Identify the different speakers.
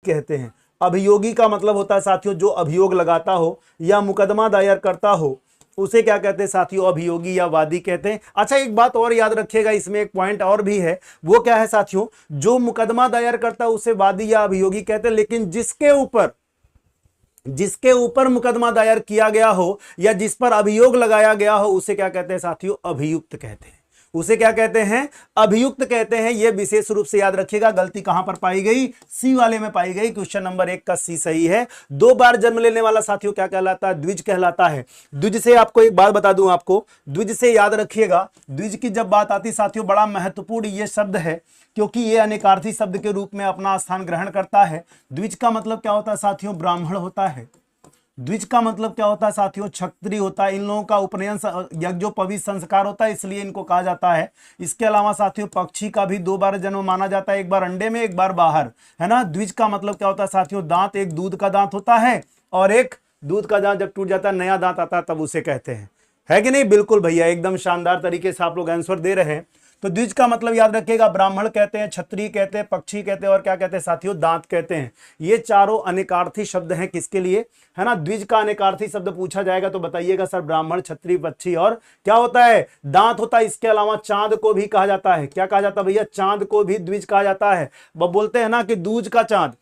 Speaker 1: कहते हैं। अभियोगी का मतलब होता है साथियों जो अभियोग लगाता हो या मुकदमा दायर करता हो, उसे क्या कहते हैं साथियों, अभियोगी या वादी कहते हैं। अच्छा, एक बात और याद रखिएगा, इसमें एक पॉइंट और भी है, वो क्या है साथियों, जो मुकदमा दायर करता है उसे वादी या अभियोगी कहते हैं, लेकिन जिसके ऊपर मुकदमा दायर किया गया हो या जिस पर अभियोग लगाया गया हो उसे क्या कहते हैं साथियों, अभियुक्त कहते हैं। उसे क्या कहते हैं, अभियुक्त कहते हैं। यह विशेष रूप से याद रखिएगा। गलती कहां पर पाई गई, सी वाले में पाई गई। क्वेश्चन नंबर 1 का सी सही है। 2 बार जन्म लेने वाला साथियों क्या कहलाता है, द्विज कहलाता है। द्विज से आपको एक बात बता दूं, आपको द्विज से याद रखिएगा, द्विज की जब बात आती साथियों, बड़ा महत्वपूर्ण यह शब्द है क्योंकि यह अनेकार्थी शब्द के रूप में अपना स्थान ग्रहण करता है। द्विज का मतलब क्या होता है साथियों, ब्राह्मण होता है। द्विज का मतलब क्या होता है साथियों, क्षत्रिय होता है। इन लोगों का उपनयन यज्ञोपवीत संस्कार होता है, इसलिए इनको कहा जाता है। इसके अलावा साथियों पक्षी का भी 2 बार जन्म माना जाता है, एक बार अंडे में, एक बार बाहर, है ना। द्विज का मतलब क्या होता है साथियों, दांत, एक दूध का दांत होता है और एक दूध का दांत जब टूट जाता है, नया दांत आता है, तब उसे कहते हैं, है कि नहीं। बिल्कुल भैया, एकदम शानदार तरीके से आप लोग आंसर दे रहे हैं। तो द्विज का मतलब याद रखिएगा, ब्राह्मण कहते हैं, क्षत्रिय कहते हैं, पक्षी कहते हैं और क्या कहते हैं साथियों, दांत कहते हैं। ये चारों अनेकार्थी शब्द हैं किसके लिए, है ना। द्विज का अनेकार्थी शब्द पूछा जाएगा तो बताइएगा सर, ब्राह्मण, क्षत्रिय, पक्षी और क्या होता है, दांत होता है। इसके अलावा चांद को भी कहा जाता है। क्या कहा जाता है भैया, चांद को भी द्विज कहा जाता है। वो बोलते हैं ना कि दूज का चांद,